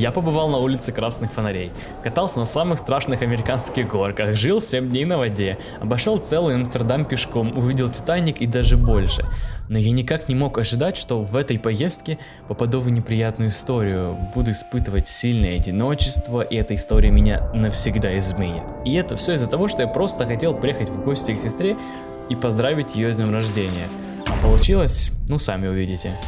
Я побывал на улице Красных Фонарей, катался на самых страшных американских горках, жил 7 дней на воде, обошел целый Амстердам пешком, увидел Титаник и даже больше. Но я никак не мог ожидать, что в этой поездке попаду в неприятную историю, буду испытывать сильное одиночество, и эта история меня навсегда изменит. И это все из-за того, что я просто хотел приехать в гости к сестре и поздравить ее с днем рождения. А получилось, ну сами увидите.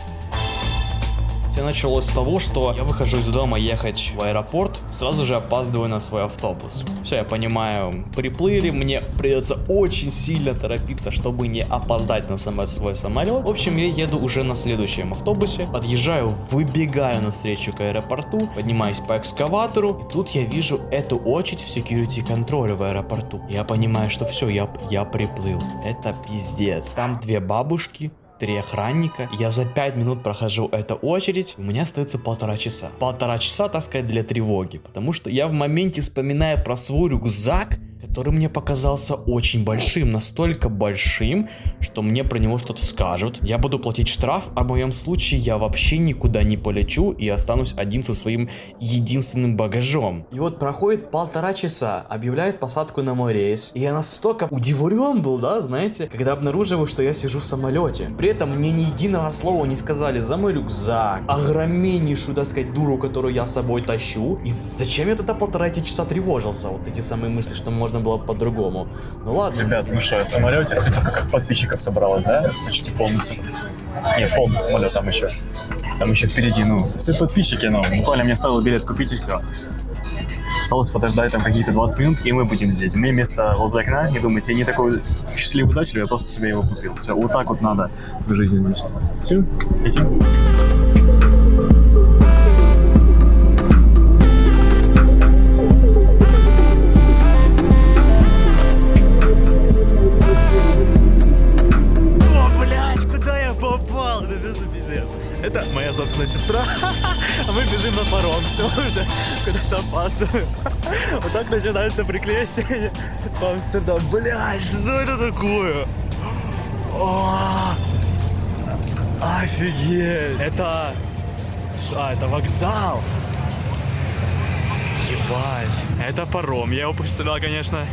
Все началось с того, что я выхожу из дома ехать в аэропорт, сразу же опаздываю на свой автобус. Все, я понимаю, приплыли, мне придется очень сильно торопиться, чтобы не опоздать на свой самолет. В общем, я еду уже на следующем автобусе, подъезжаю, выбегаю навстречу к аэропорту, поднимаюсь по экскаватору, и тут я вижу эту очередь в security контроле в аэропорту. Я понимаю, что все, я приплыл. Это пиздец. Там 2 бабушки, 3 охранника. Я за 5 минут прохожу эту очередь. У меня остается 1,5 часа. 1,5 часа, так сказать, для тревоги. Потому что я в моменте вспоминаю про свой рюкзак, который мне показался очень большим. Настолько большим, что мне про него что-то скажут. Я буду платить штраф, а в моем случае я вообще никуда не полечу и останусь один со своим единственным багажом. И вот проходит 1,5 часа, объявляют посадку на мой рейс. И я настолько удивлен был, да, знаете, когда обнаруживаю, что я сижу в самолете. При этом мне ни единого слова не сказали за мой рюкзак, огромнейшую, так сказать, дуру, которую я с собой тащу. И зачем я тогда 1,5 часа тревожился? Вот эти самые мысли, что можно было по-другому. Ну ладно. Ребят, ну что, в самолете, смотрите, сколько подписчиков собралось, да? Почти полный самолет. Нет, полный самолет там еще. Там еще впереди, ну, все подписчики, ну, буквально мне стоило билет купить и все. Осталось подождать там какие-то 20 минут, и мы будем лететь. У меня место возле окна, не думайте, я не такой счастливый удачливый, я просто себе его купил. Все, вот так вот надо в жизни, значит. Все, летим. Это моя собственная сестра, а мы бежим на паром, все, уже куда-то опаздываем. Вот так начинается приключение по Амстердаму. Блядь, что это такое? О, офигеть! Это вокзал. Ебать, это паром. Я его представлял, конечно,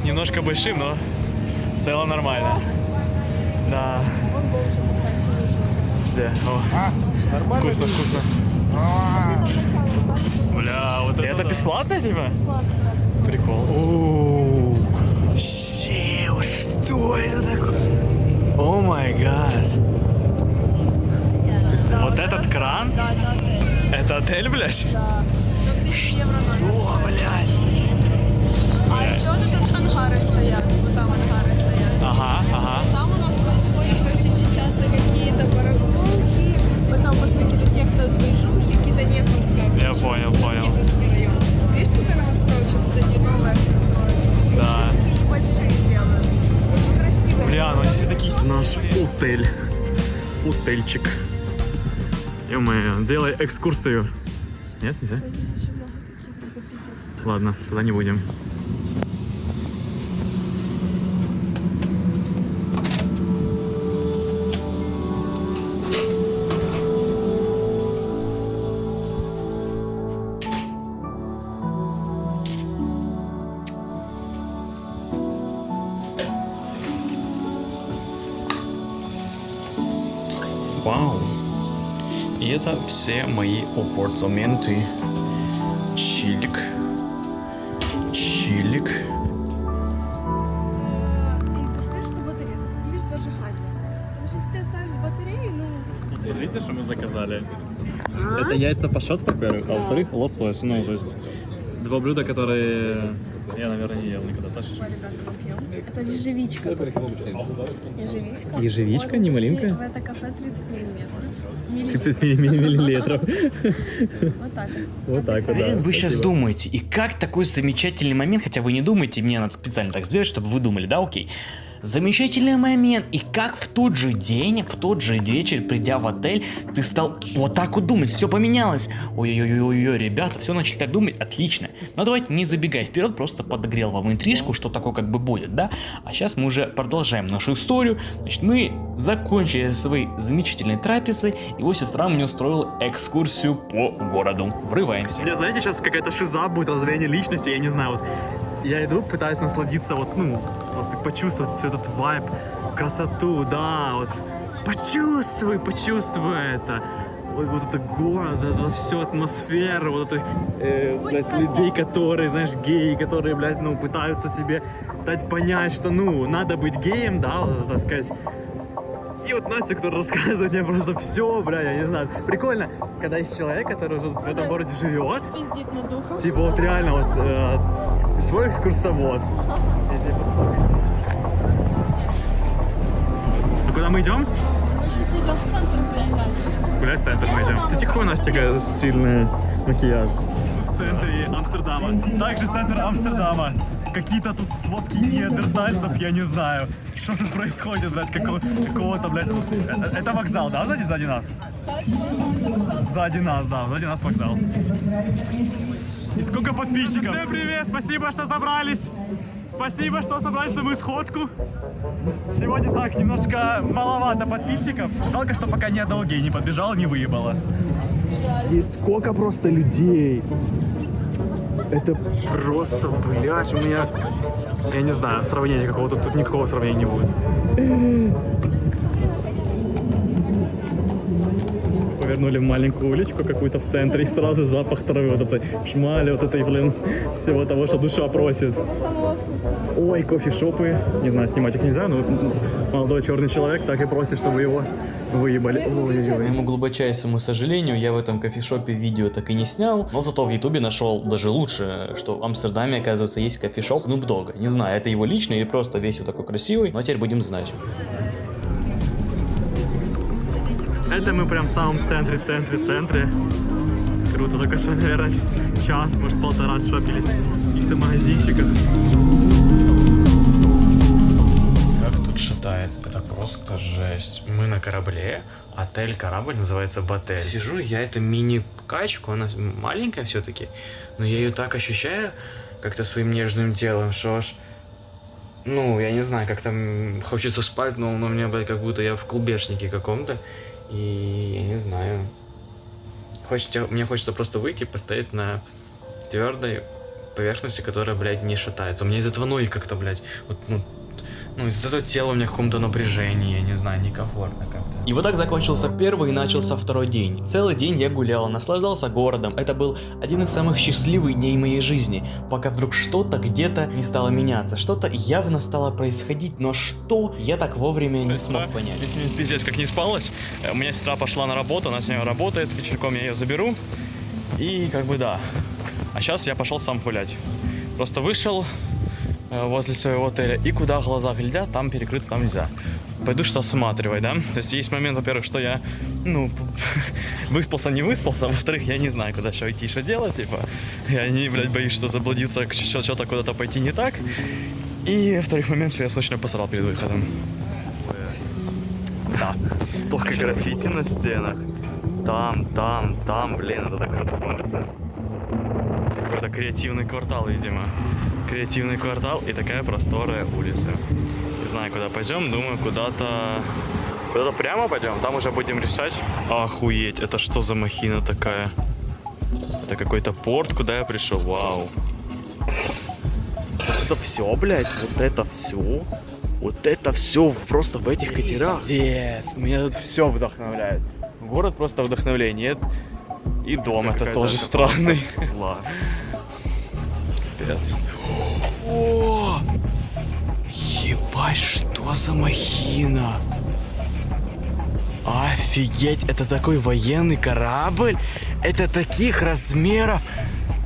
немножко большим, но в целом нормально. Да. Да. О. Вкусно, вкусно. Бля, вот это бесплатно, типа? Бесплатно. Прикол. Ооо, что это такое? О май гад. Вот этот кран? Да, это отель. Это отель, блядь? Да. Там 1000 евро надо. О, блядь. А еще вот тут ангары стоят. Вот там ангары стоят. Ага, ага. Там у нас происходят, короче, очень часто какие-то барахолки, потом после какие-то техно-движухи, какие-то Нефомская. Я понял. Нефомский район. Видишь, сколько новостроек сейчас вот эти новые? Да. Такие большие делают. Ну, красивые. Бля, ну они все такие. Наш отель. Отельчик. Ё-моё, делай экскурсию. Нет, нельзя? Ладно, тогда не будем. Вау! И это все мои апартаменты. Чилик. И ты слышишь, что батарея? Ты видишь зажигание. Потому что если ты оставишь батарею, ну... Смотрите, что мы заказали. Это яйца пашот, во-первых, а во-вторых, лосось. Ну, то есть, 2 блюда, которые я, наверное, не ел никогда. Это ежевичка. Ежевичка. Ежевичка, не малинка? В это кафе 30 миллиметров. 30 миллилитров. Вот так вот. Вот так вот, да. Вы сейчас думаете, и как такой замечательный момент, хотя вы не думаете, мне надо специально так сделать, чтобы вы думали, да, окей. Замечательный момент. И как в тот же день, в тот же вечер, придя в отель, ты стал вот так вот думать, все поменялось. Ой-ой-ой-ой, ребята, все начали так думать, отлично. Но давайте не забегай вперед, просто подогрел вам интрижку, что такое как бы будет, да? А сейчас мы уже продолжаем нашу историю. Значит, мы закончили свои замечательные трапезы, его сестра мне устроила экскурсию по городу. Врываемся. У меня, знаете, сейчас какая-то шиза будет, раздвоение личности, я не знаю, вот я иду, пытаюсь насладиться, вот, ну, просто почувствовать всю этот вайб, красоту, да, вот, почувствуй это, вот это город, вот всю атмосферу, вот это, блядь, людей, которые, знаешь, геи, которые, блядь, ну, пытаются себе дать понять, что, ну, надо быть геем, да, вот, так сказать. И вот Настя, которая рассказывает мне просто все, бля, я не знаю. Прикольно, когда есть человек, который уже в этом городе живет. Пиздит над ухом. Типа вот реально вот свой экскурсовод. Ну куда мы идем? Мы сейчас идем в центр гулять дальше. Гулять в центр мы идем. Кстати, какой у Настя стильный макияж. В центре Амстердама. Также центр Амстердама. Какие-то тут сводки неандертальцев, я не знаю. Что тут происходит, блядь, какого-то, блядь. Это вокзал, да, сзади нас? Сзади нас вокзал. И сколько подписчиков? Всем привет, спасибо, что собрались. Спасибо, что собрались на мою сходку. Сегодня так, немножко маловато подписчиков. Жалко, что пока ни одного гея не подбежало, не выебало. И сколько просто людей. Это просто, блядь, у меня... Я не знаю, сравнения какого-то, тут никакого сравнения не будет. Повернули в маленькую уличку какую-то в центре, и сразу запах травы, вот этой шмали, вот этой, блин, всего того, что душа просит. Ой, кофешопы, не знаю, снимать их нельзя, но молодой черный человек так и просит, чтобы его выебали. К моему глубочайшему сожалению, я в этом кофешопе видео так и не снял, но зато в ютубе нашел даже лучше, что в Амстердаме, оказывается, есть кофешоп Snoop Dogg. Не знаю, это его личный или просто весь вот такой красивый, но теперь будем знать. Это мы прям в самом центре. Круто, только что, наверное, час, может, полтора шопились в каких-то магазинчиках. Как тут шатает, это просто жесть. Мы на корабле, отель-корабль называется Ботель. Сижу я, это мини-качку, она маленькая все-таки, но я ее так ощущаю как-то своим нежным телом, что аж, ну, я не знаю, как там хочется спать, но у меня, блядь, как будто я в клубешнике каком-то, и я не знаю. Мне хочется просто выйти и постоять на твердой поверхности, которая, блядь, не шатается. У меня из этого ноги как-то, блядь, вот, ну, из-за этого тела у меня в каком-то напряжении, я не знаю, некомфортно как-то. И вот так закончился первый и начался второй день. Целый день я гулял, наслаждался городом. Это был один из самых счастливых дней моей жизни, пока вдруг что-то где-то не стало меняться. Что-то явно стало происходить, но что, я так вовремя не смог понять. Пиздец, как не спалось. У меня сестра пошла на работу, она с ней работает, вечерком я ее заберу. И как бы да. А сейчас я пошел сам гулять. Просто вышел возле своего отеля, и куда глаза глядят, там перекрыто, там нельзя. Пойду что осматривать, да? То есть есть момент, во-первых, что я, ну, выспался, не выспался, во-вторых, я не знаю, куда еще идти, что делать, типа. Я не, блядь, боюсь, что заблудиться, что-то куда-то пойти не так. И во-вторых, момент, что я срочно посрал перед выходом. Да, столько граффити на стенах. Там, блин, это так круто. Какой-то креативный квартал, видимо. Креативный квартал и такая просторная улица. Не знаю, куда пойдем, думаю, куда-то прямо пойдем, там уже будем решать. Охуеть, это что за махина такая? Это какой-то порт, куда я пришел, вау. Вот это все, блядь, вот это все просто в этих катерах. Пиздец, меня тут все вдохновляет. Город просто вдохновление. И дом это тоже странный. Зла. Пипец. О! Ебать, что за махина? Офигеть, это такой военный корабль? Это таких размеров?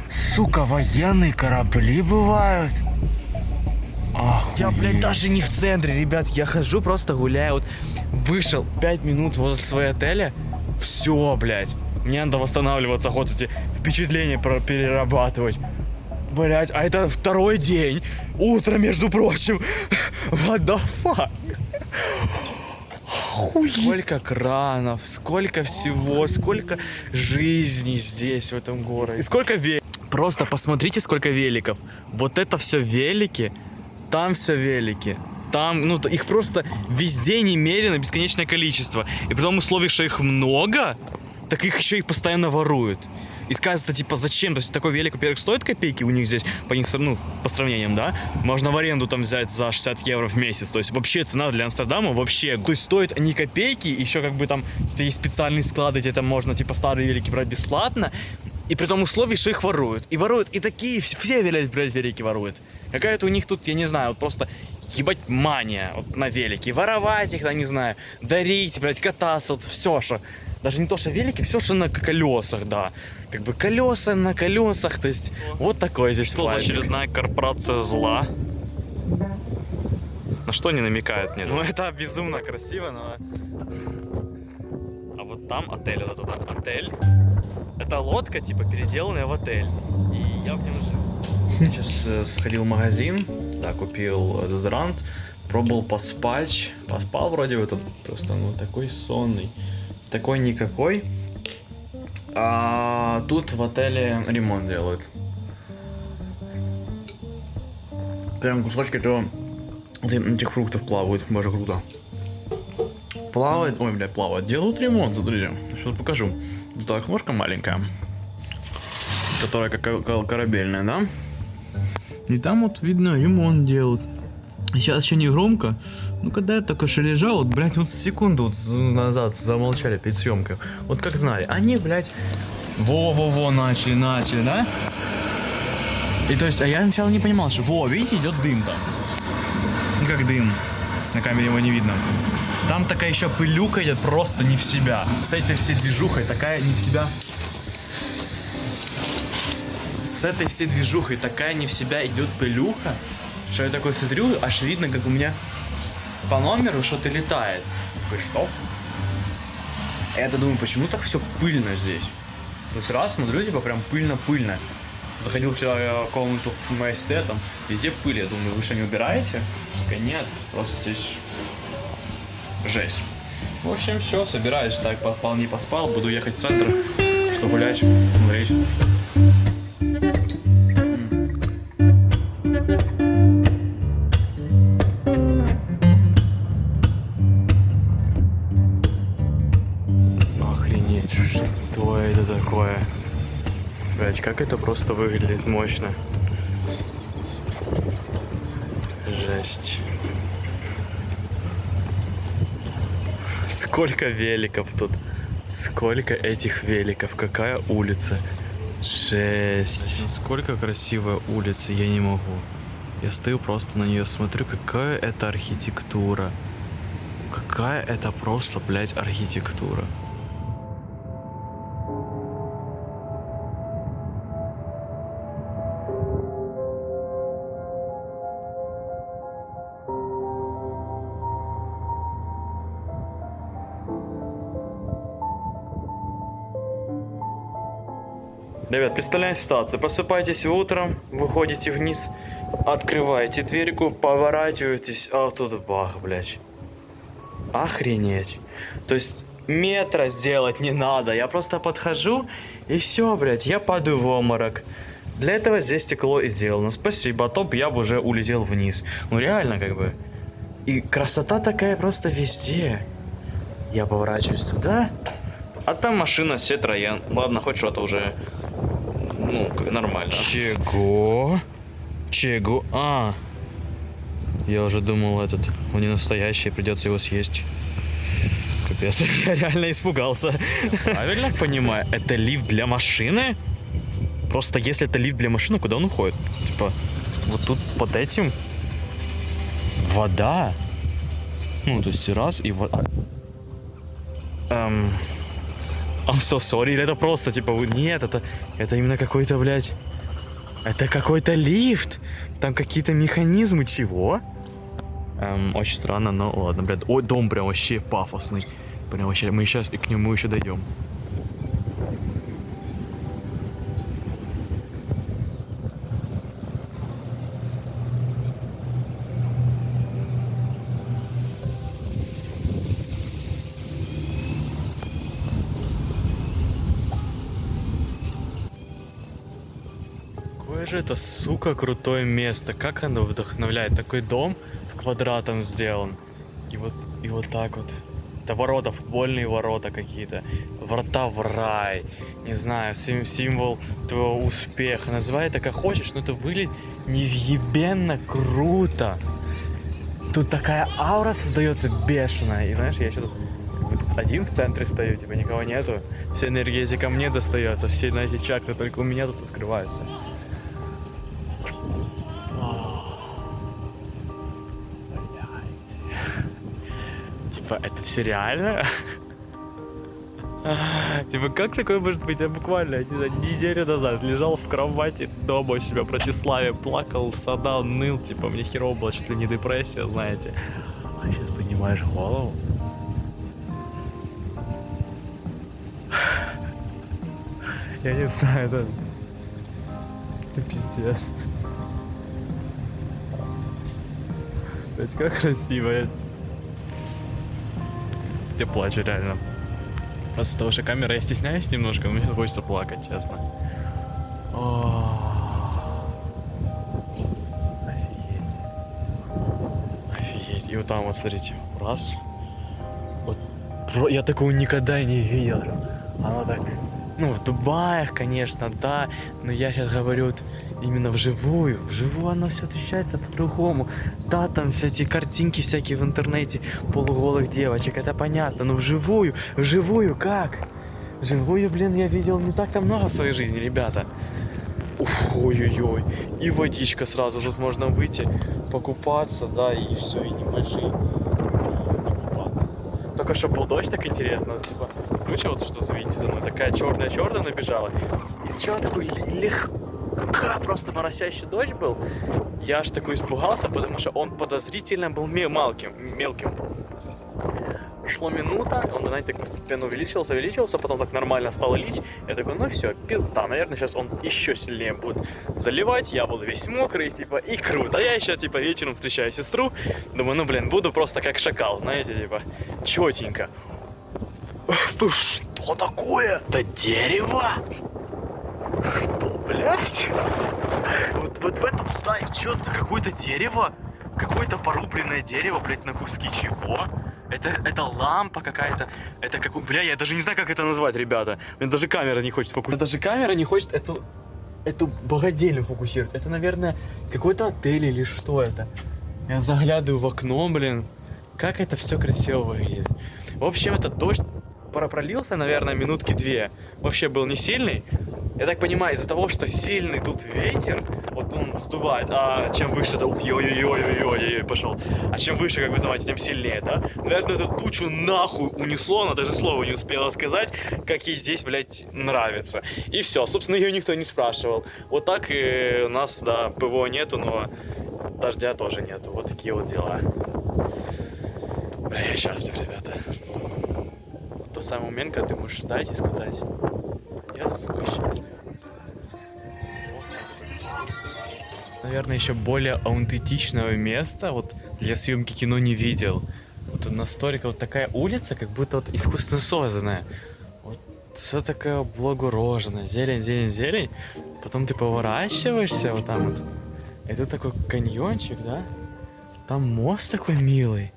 Сука, военные корабли бывают? Охуеть. Я, блядь, даже не в центре, ребят, я хожу, просто гуляю. Вот вышел 5 минут возле своего отеля. Все, блядь. Мне надо восстанавливаться, хоть эти впечатления перерабатывать. Блять, а это второй день. Утро, между прочим. What the fuck? Сколько кранов, сколько всего, сколько жизней здесь, в этом городе. И сколько великов. Просто посмотрите, сколько великов. Вот это все велики, там все велики. Там, ну, их просто везде немерено бесконечное количество. И при том условии, что их много, так их еще и постоянно воруют. И сказано, типа, зачем? То есть такой велик, во-первых, стоит копейки у них здесь, по них, ну, по сравнениям, да? Можно в аренду там взять за 60 евро в месяц. То есть вообще цена для Амстердама вообще... То есть стоит они копейки, еще как бы там есть специальные склады, где там можно, типа, старые велики брать бесплатно. И при том условии, что их воруют. И воруют, и такие все, блядь, велики воруют. Какая-то у них тут, я не знаю, вот просто... Ебать мания вот, на велике. Воровать их, да, не знаю, дарить, блядь, кататься, вот все, что... Даже не то, что велики, все, что на колесах, да. Как бы колеса на колесах, то есть вот такое здесь. Что за очередная корпорация зла? На что они намекают мне? Ну это безумно красиво, но... А вот там отель, вот это отель. Это лодка, типа, переделанная в отель. И я в нем жил. Сейчас сходил в магазин, да, купил дезодорант, пробовал поспать. Поспал вроде бы, тут просто, ну, такой сонный. Такой никакой. А тут в отеле ремонт делают. Прям кусочки этих фруктов плавают. Боже, круто. Плавает. Ой, блядь, плавает. Делают ремонт, смотрите. Сейчас покажу. Тут окошко маленькое. Которая как корабельная, да? И там вот видно ремонт делают. Сейчас еще не громко, но когда я только что лежал, вот, блядь, вот секунду вот назад замолчали перед съемкой. Вот как знали. Они, блядь, во-во-во, начали, да? И то есть, а я сначала не понимал, что, видите, идет дым там. Ну как дым, на камере его не видно. Там такая еще пылюка идет просто не в себя. С этой всей движухой такая не в себя. С этой всей движухой такая не в себя идет пылюка. Что я такой смотрю, аж видно, как у меня по номеру что-то летает. Такой, что? Я-то думаю, почему так все пыльно здесь? То есть раз смотрю, типа прям пыльно-пыльно. Заходил вчера в комнату в МСТ, там везде пыль. Я думаю, вы что, не убираете? Такая, нет, просто здесь жесть. В общем, все, собираюсь, так вполне поспал, буду ехать в центр, что гулять, смотреть. Что это такое? Блять, как это просто выглядит мощно. Жесть. Сколько великов тут. Сколько этих великов. Какая улица. Жесть. Сколько красивая улица, я не могу. Я стою просто на нее, смотрю, какая это архитектура. Какая это просто, блять, архитектура. Ребят, представляем ситуацию. Просыпаетесь утром, выходите вниз, открываете дверьку, поворачиваетесь, а тут бах, блядь. Охренеть. То есть метра сделать не надо. Я просто подхожу и все, блядь, я падаю в обморок. Для этого здесь стекло и сделано. Спасибо, а то б я бы уже улетел вниз. Ну реально как бы. И красота такая просто везде. Я поворачиваюсь туда, а там машина Citroёn. Ладно, хоть что-то уже, ну, нормально. Чего? Чего? А, я уже думал, он не настоящий, придется его съесть. Капец, я реально испугался. Правильно понимаю, это лифт для машины? Просто если это лифт для машины, куда он уходит? Типа, вот тут под этим вода. Ну, то есть раз и вода. I'm so sorry, или это просто, типа, нет, это именно какой-то, блядь, это какой-то лифт, там какие-то механизмы, чего? Очень странно, но ладно, блядь, ой, дом прям вообще пафосный, прям вообще, мы сейчас и к нему еще дойдем. Какое же это, сука, крутое место. Как оно вдохновляет. Такой дом квадратом сделан. И вот так вот. Это ворота, футбольные ворота какие-то. Врата в рай. Не знаю, символ твоего успеха. Называй это как хочешь, но это выглядит невъебенно круто. Тут такая аура создается бешеная. И знаешь, я еще тут один в центре стою, типа никого нету. Вся энергетика мне достается, все эти чакры только у меня тут открываются. Типа, это все реально? Типа, как такое может быть? Я буквально, не знаю, неделю назад лежал в кровати дома у себя в Братиславе, плакал, страдал, ныл, типа, мне херово было, чуть ли не депрессия, знаете. А сейчас поднимаешь голову. Я не знаю, это пиздец. Блять, как красиво. Я плачу реально. Просто того, что камера, я стесняюсь немножко, но мне сейчас хочется плакать, честно. Офигеть. И вот там вот, смотрите, раз. Вот, я такого никогда не видел. Оно так... Ну, в Дубаях, конечно, да, но я сейчас говорю вот именно вживую. Вживую оно все отличается по-другому. Да, там все эти картинки всякие в интернете полуголых девочек, это понятно, но вживую как? Вживую, блин, я видел не так-то много в своей жизни, ребята. Ой-ой-ой, и водичка сразу, тут можно выйти, покупаться, да, и все, и небольшие. Только что был дождь, так интересно, типа, короче, вот что за, видите, за мной такая черная набежала. И сначала такой легко просто моросящий дождь был. Я аж такой испугался, потому что он подозрительно был мелким. Прошло минута, он, знаете, так постепенно увеличивался, потом так нормально стало лить. Я такой, ну все, пизда, наверное, сейчас он еще сильнее будет заливать, я буду весь мокрый, типа, и круто. А я еще, типа, вечером встречаю сестру, думаю, ну, блин, буду просто как шакал, знаете, типа, четенько. Это что такое? Это дерево? Что, блядь? Вот в этом здании что-то, какое-то дерево? Какое-то порубленное дерево, блядь, на куски чего? Это лампа какая-то. Это какой... Бля, я даже не знаю, как это назвать, ребята. Мне даже камера не хочет фокусировать. Даже камера не хочет эту богадельню фокусировать. Это, наверное, какой-то отель или что это? Я заглядываю в окно, блин. Как это все красиво выглядит. В общем, этот дождь пролился, наверное, минутки 2. Вообще был не сильный. Я так понимаю, из-за того, что сильный тут ветер, вот он сдувает, а чем выше, да, ой-ой-ой, пошел. А чем выше, как вы знаете, тем сильнее, да? Наверное, эту тучу нахуй унесло, она даже слова не успела сказать, как ей здесь, блядь, нравится. И все, собственно, ее никто не спрашивал. Вот так и у нас, да, ПВО нету, но дождя тоже нету. Вот такие вот дела. Бля, я счастлив, ребята. Вот тот самый момент, когда ты можешь встать и сказать: я, сука, счастлив. Наверное, еще более аутентичного места вот для съемки кино не видел. Вот настолько вот такая улица, как будто вот искусственно созданная. Вот все такое облагорожено, зелень. Потом ты поворачиваешься вот там вот. И тут такой каньончик, да? Там мост такой милый.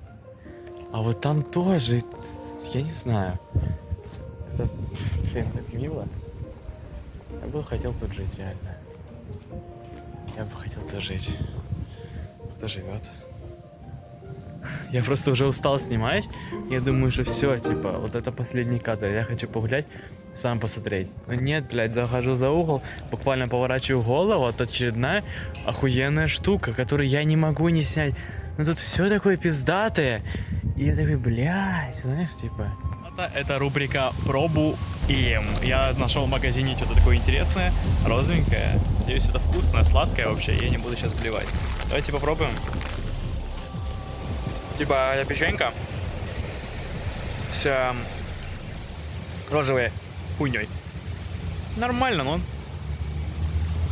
А вот там тоже, я не знаю. Это, блин, так мило. Я бы хотел тут жить, реально. Я бы хотел тут жить. Кто живет? Я просто уже устал снимать. Я думаю, что все, типа, вот это последний кадр. Я хочу погулять, сам посмотреть. Но нет, блядь, захожу за угол, буквально поворачиваю голову, это очередная охуенная штука, которую я не могу не снять. Но тут все такое пиздатое. И я такой, блядь, знаешь, типа... Это рубрика «Пробу и ем». Я нашел в магазине что-то такое интересное, розовенькое. Надеюсь, это вкусное, сладкое вообще, я не буду сейчас блевать. Давайте попробуем. Типа печенька с розовой хуйней. Нормально, но...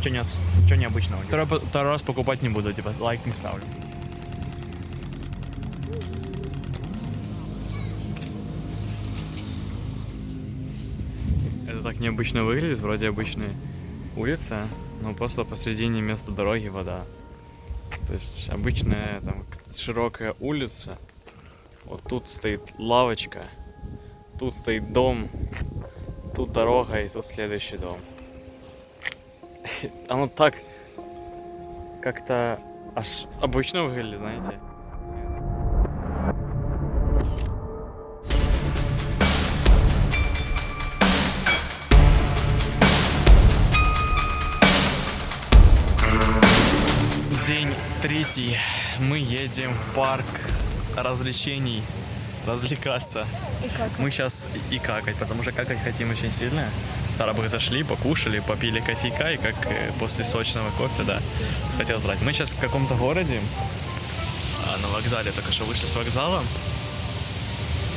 Чё необычного. Второй раз покупать не буду, типа лайк не ставлю. Это так необычно выглядит, вроде обычные улица, но просто посредине вместо дороги вода. То есть обычная там широкая улица. Вот тут стоит лавочка, тут стоит дом, тут дорога и тут следующий дом. Оно так как-то аж обычно выглядит, знаете. День третий. Мы едем в парк развлечений, развлекаться. Мы сейчас и какать, потому что какать хотим очень сильно. Старобы зашли, покушали, попили кофейка, и как после сочного кофе, да, хотел брать. Мы сейчас в каком-то городе, на вокзале, только что вышли с вокзала.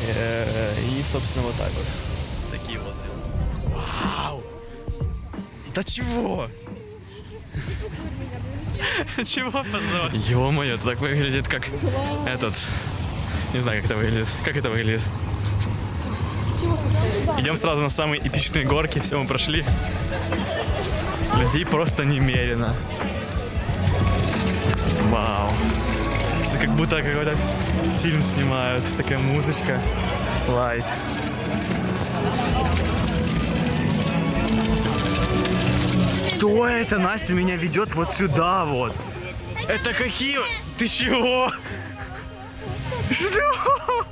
И, собственно, вот так вот. Такие вот. Вау! Да чего? Чего позор? Ё-моё, это так выглядит, как этот... Не знаю, как это выглядит. Как это выглядит? Идем сразу на самые эпичные горки, все мы прошли. Людей просто немерено. Вау. Это как будто какой-то фильм снимают. Такая музычка. Лайт. Что это? Настя меня ведет вот сюда вот. Это какие? Ты чего? Что?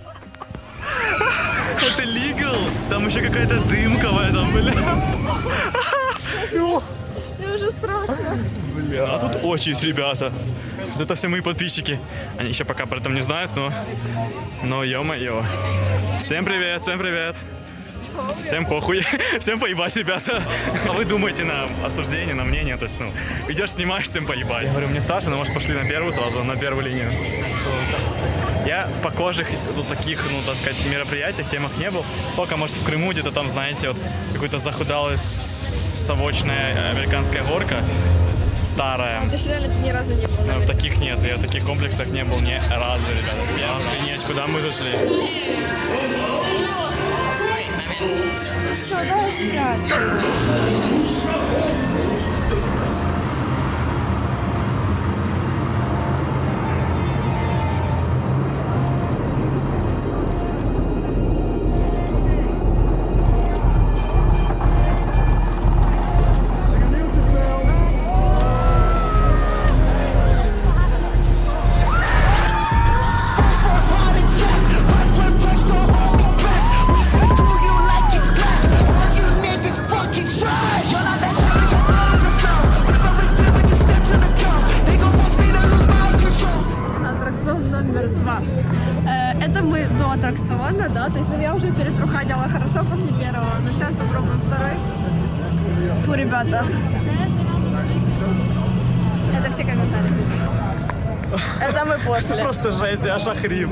Это legal? Там еще какая-то дымка в этом, бля. Мне уже страшно. Бля, а тут очередь, ребята. Вот это все мои подписчики. Они еще пока про это не знают, но ё-моё. Всем привет, всем привет. Всем похуй, всем поебать, ребята. А вы думаете на осуждение, на мнение, то есть, ну, идешь, снимаешь, всем поебать. Я говорю, мне страшно, но может пошли на первую сразу, на первую линию. Я похожих, таких, ну, так сказать, мероприятиях, темах не был. Только, может, в Крыму где-то там, знаете, вот какой-то захудалая совочная американская горка. Старая. Ты же реально ни разу не был. Но в таких нет, я в таких комплексах не был ни разу, ребята. Я охренеть, куда мы зашли? Все, давай спрячем. Это мы до аттракциона, да, то есть ну, я уже перетруханила хорошо после первого, но сейчас попробуем второй. Фу, ребята. Это все комментарии. Это мы после. Просто жесть, я аж охрип.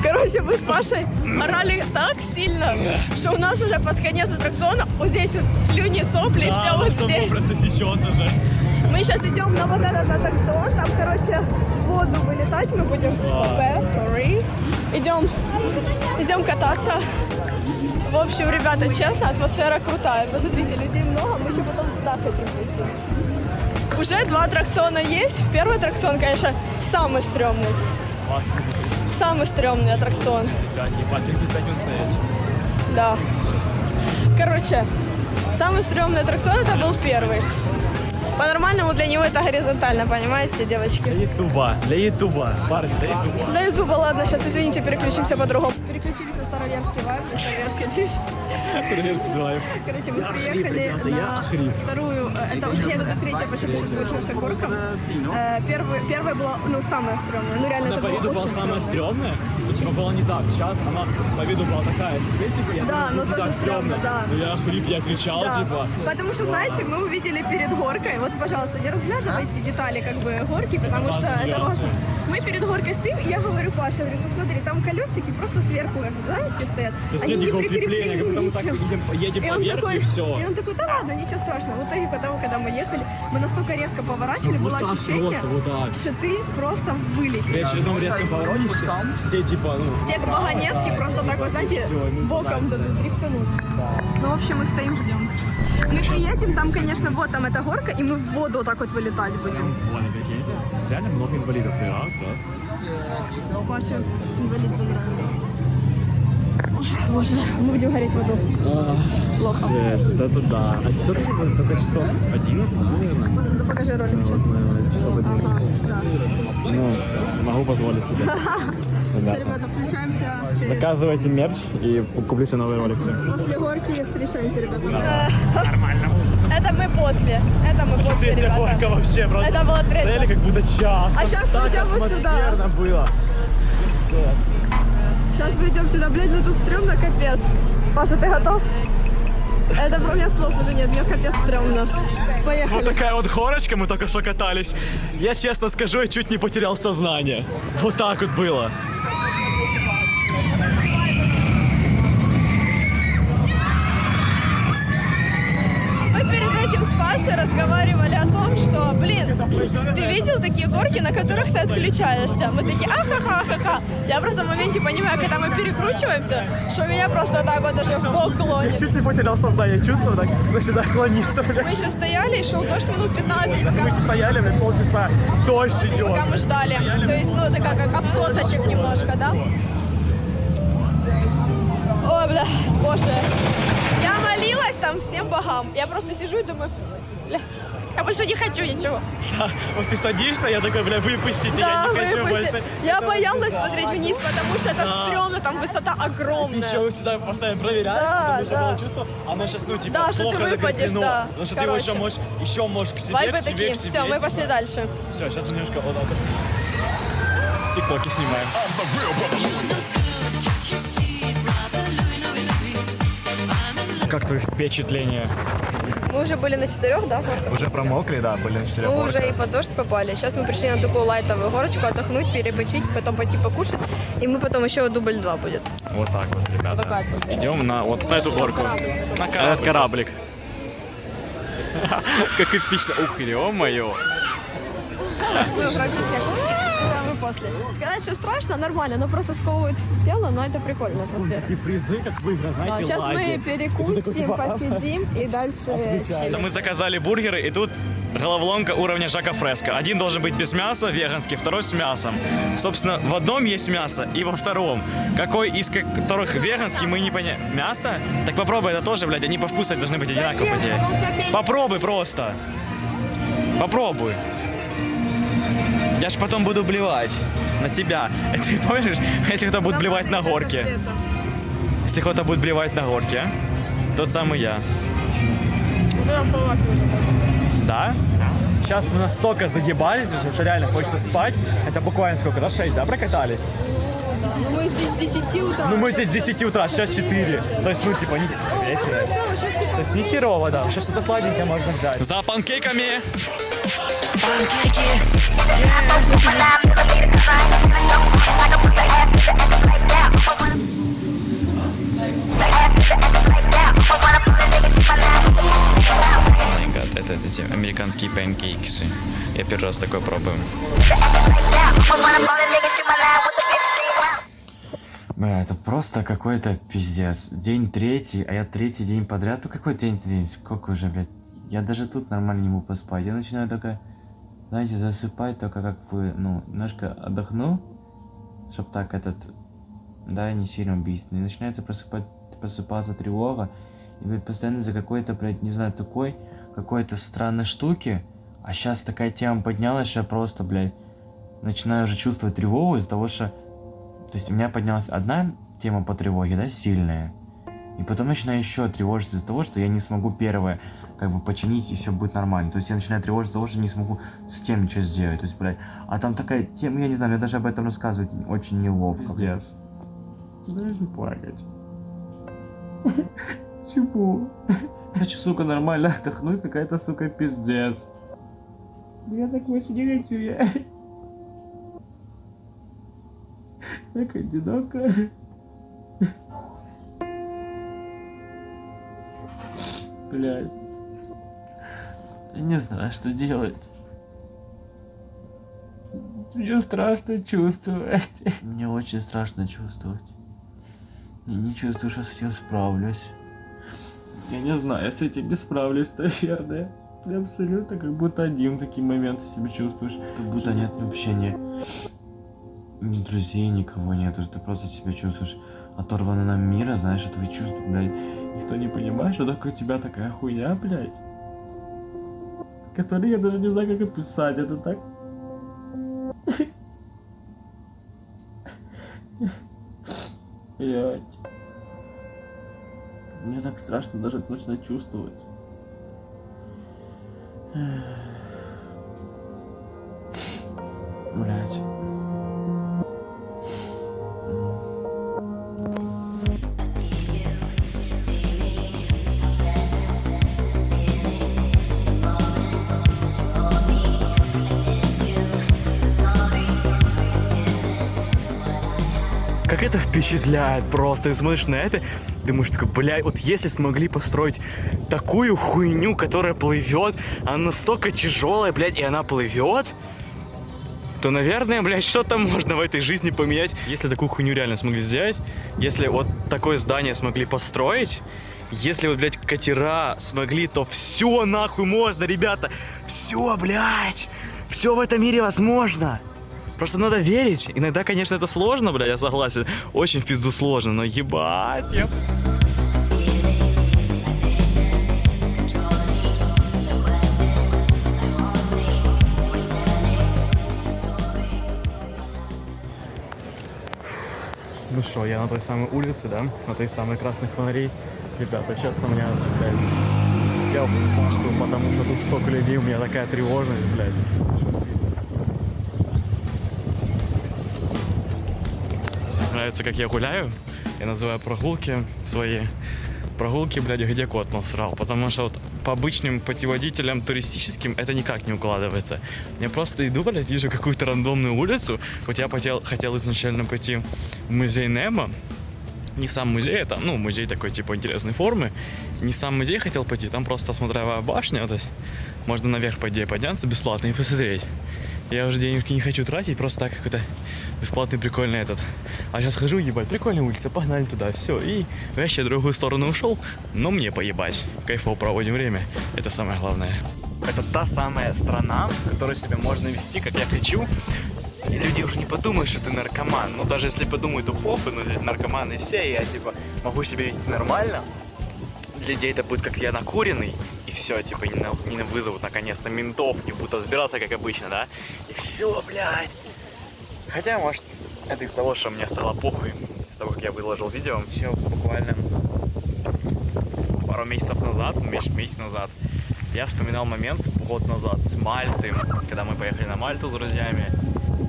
Короче, мы с Пашей орали так сильно, что у нас уже под конец аттракциона вот здесь вот слюни, сопли, и все вот здесь. Просто течет уже. Мы сейчас идем на вот этот аттракцион, там, короче, в воду вылетать мы будем. Sorry. Идем кататься. В общем, ребята, честно, атмосфера крутая. Посмотрите, людей много, мы еще потом туда хотим пойти. Уже 2 аттракциона есть. Первый аттракцион, конечно, самый стрёмный. 20 минут. Самый стрёмный аттракцион. 35, не по 35 минут стоять. Да. Короче, самый стрёмный аттракцион это был первый. По-нормальному для него это горизонтально, понимаете, девочки? Для ютуба, парни, для ютуба. Для ютуба, ладно, сейчас, извините, переключимся по-другому. Переключились на Староверский вайб, на Староверский движ. Короче, мы приехали на вторую, это уже нет, это третья почти сейчас будет наша горка. Первая была, ну, самая стрёмная, ну, реально, это было очень самая стрёмно. стрёмная, но типа было не так. Сейчас она по виду была такая себе, типа, я Да, но тоже стрёмно, да. Но я охрип, я отвечал, Да, типа. потому что, знаете, мы увидели перед горкой, вот, пожалуйста, не разглядывайте детали, как бы, горки, потому что это важно. Мы перед горкой стоим, и я говорю Паше, посмотри, там колесики просто сверху наверху, как знаете, стоят. То есть Они нет не никакого крепления, как будто мы так прикреплены едем И он поверх такой, и все. и он такой, да ладно, ничего страшного. В итоге потом, когда мы ехали, мы настолько резко поворачивали, было ощущение, вот так. что ты просто При вылетел. очередном резком повороте все типа, ну... Все как вагонетки просто так вот, знаете, Всё, мы боком пытаемся. дадут дрифтануть. Ну, в общем, мы стоим, ждем. Мы приедем, там, конечно, вот там эта горка, и мы в воду вот так вот вылетать будем. Вон, прикиньте. Реально много инвалидов. Раз. Паша, инвалид понравится. Ой, боже, мы будем гореть в аду. Плохо. Вот это да. А сколько только часов? 11, наверное? Просто покажи ролик. Часов 11. Да. Ну, могу позволить себе. Все, ребята, включаемся через... Заказывайте мерч и куплите новые роликсы. После горки встречаемся, ребята. Нормально. Это мы после. Третья горка ребята. вообще просто. Это была третья. Стояли как будто час. А сейчас так пойдем вот сюда. атмосферно было. Сейчас мы идем сюда, блядь, ну тут стрёмно, капец. Паша, ты готов? Это про меня слов уже нет, мне капец стрёмно. Поехали. Вот такая вот горочка, мы только что катались. Я честно скажу, я чуть не потерял сознание. Вот так вот было. Мы перед этим с Пашей разговаривали о том, что, блин, ты видел такие горки, на которых ты отключаешься? Мы такие, ахаха-ахаха. Я просто в моменте понимаю, когда мы перекручиваемся, что меня просто так вот даже в бок Я клонит. чуть не потерял сознание, чувствую, так начинаю клониться, Мы блядь. еще стояли, и шел дождь минут 15, Мы пока, еще стояли, блядь, полчаса, дождь идет. пока мы ждали. То есть, ну, это как отсосочек немножко, да? Ой, бля, боже. Я молилась там всем богам. Я просто сижу и думаю, блядь, я больше не хочу ничего. Вот ты садишься, я такой, бля, выпустите, Да, я не хочу выпусти. больше. Я боялась смотреть вниз, потому что это стрёмно, там высота огромная. Еще всегда постоянно проверяешь, Да, потому что да. было чувство, оно сейчас, ну, типа, Да, что плохо ты выпадешь, закреплено. да. Потому что ты Короче. еще можешь к себе, Вайбы к себе, такие. к себе. Все, мы типа. пошли дальше. Все, сейчас немножко вот так вот. Тиктоки снимаем. Как твои впечатления? Мы уже были на 4, да? Уже промокли, да, были на 4 Мы уже и под дождь попали. Сейчас мы пришли на такую лайтовую горочку отдохнуть, перепочить, потом пойти покушать. И мы потом еще дубль 2 будет. Вот так вот, ребята. такая атмосфера. Идем на вот на эту горку. На этот кораблик. Как эпично. Ух, ё-моё. Мы, короче, всех. Да, мы после. Сказать, что страшно, нормально, но просто сковывает все тело, но это прикольная атмосфера. Такие призы, как в играх, знаете, Сейчас мы лаги. перекусим, посидим и дальше... Это мы заказали бургеры, и тут головоломка уровня Жака Фреско. Один должен быть без мяса, веганский, второй с мясом. Собственно, в одном есть мясо, и во втором. Какой из которых веганский, мы не понимаем. Мясо? Так попробуй это тоже, блядь, они по вкусу должны быть одинаковые, по идее. Попробуй просто. Попробуй. Я ж потом буду блевать на тебя. Ты помнишь, если кто будет блевать на горке? Если кто-то будет блевать на горке, тот самый я. Да? Сейчас мы настолько загибались, что реально хочется спать. Хотя буквально сколько, да, 6, да, прокатались? Ну мы здесь с 10 утра. Ну мы здесь с 10 утра, сейчас 4. То есть, ну типа, не вечера. То есть не херово, да. Сейчас что-то сладенькое можно взять. За панкейками! Это эти американские панкейксы. Я первый раз такое пробую. Бля, это просто какой-то пиздец. День третий, а я третий день подряд. Ну какой третий день? Сколько уже, блядь? Я даже тут нормально не могу поспать. Я начинаю только, знаете, засыпать только как вы, ну, немножко отдохну, чтоб так да, не сильно убийственный. И начинается просыпаться тревога. И, блядь, постоянно за какой-то, блядь, не знаю, какой-то странной штуки. А сейчас такая тема поднялась, что я просто, блядь, начинаю уже чувствовать тревогу из-за того, что... То есть у меня поднялась одна тема по тревоге, да, сильная. И потом начинаю еще тревожиться из-за того, что я не смогу первое, как бы, починить, и все будет нормально. То есть я начинаю тревожиться из-за того, что не смогу с тем ничего сделать. То есть, блядь, а там такая тема, я не знаю, мне даже об этом рассказывать очень неловко. Пиздец. Даже плакать. Чего? Хочу, сука, нормально отдохнуть, какая-то, сука, пиздец. Я так больше не хочу, я... Так одиноко. Блядь. Я не знаю, что делать. Мне страшно чувствовать. Мне очень страшно чувствовать. Я не чувствую, что с этим справлюсь. Я не знаю, я с этим не справлюсь, наверное. Ты абсолютно как будто один в такие моменты себя чувствуешь. Как будто нет вообще ни друзей, никого нету. Ты просто себя чувствуешь оторванным от мира, знаешь, этого чувства, блядь. Никто не понимает, что такое у тебя такая хуйня, блядь. Который я даже не знаю, как описать. Это так... Блядь. Мне так страшно даже точно чувствовать. Блядь. Как это впечатляет просто. Ты смотришь на это, думаешь, такой, блядь, вот если смогли построить такую хуйню, которая плывет, она настолько тяжелая, блядь, и она плывет, то, наверное, блядь, что-то можно в этой жизни поменять. Если такую хуйню реально смогли сделать, если вот такое здание смогли построить, если вот, блядь, катера смогли, то все нахуй можно, ребята. Все, блядь, все в этом мире возможно. Просто надо верить. Иногда, конечно, это сложно, бля, я согласен. Очень в пизду сложно, но ебать. Ну что, я на той самой улице, да? На той самой красных фонарей. Ребята, честно, меня, блядь, я в ахуе, потому что тут столько людей, у меня такая тревожность, блядь. Нравится, как я гуляю. Я называю прогулки свои. Прогулки, блядь, где кот насрал. Потому что вот по обычным путеводителям туристическим это никак не укладывается. Я просто иду, блядь, вижу какую-то рандомную улицу. Вот я хотел изначально пойти в музей Немо. Не сам музей, это, ну, музей такой, типа, интересной формы. Не сам музей хотел пойти, там просто смотровая башня. Вот, можно наверх, по идее, подняться бесплатно и посмотреть. Я уже денежки не хочу тратить, просто так какой-то бесплатный прикольный этот. А сейчас хожу, ебать, прикольная улица, погнали туда, все. И вообще в другую сторону ушел, но мне поебать. Кайфово проводим время, это самое главное. Это та самая страна, в которой себя можно вести, как я хочу. И люди уже не подумают, что ты наркоман. Ну даже если подумают, то похуй, но здесь наркоманы все, и я типа могу себя вести нормально. Для людей это будет как я накуренный, и все, типа, нас не вызовут наконец-то ментов, не будут разбираться, как обычно, да? И все, блядь. Хотя, может, это из того, что мне стало похуй, из того, как я выложил видео. Еще буквально пару месяцев назад, месяц назад, я вспоминал момент год назад с Мальты, когда мы поехали на Мальту с друзьями.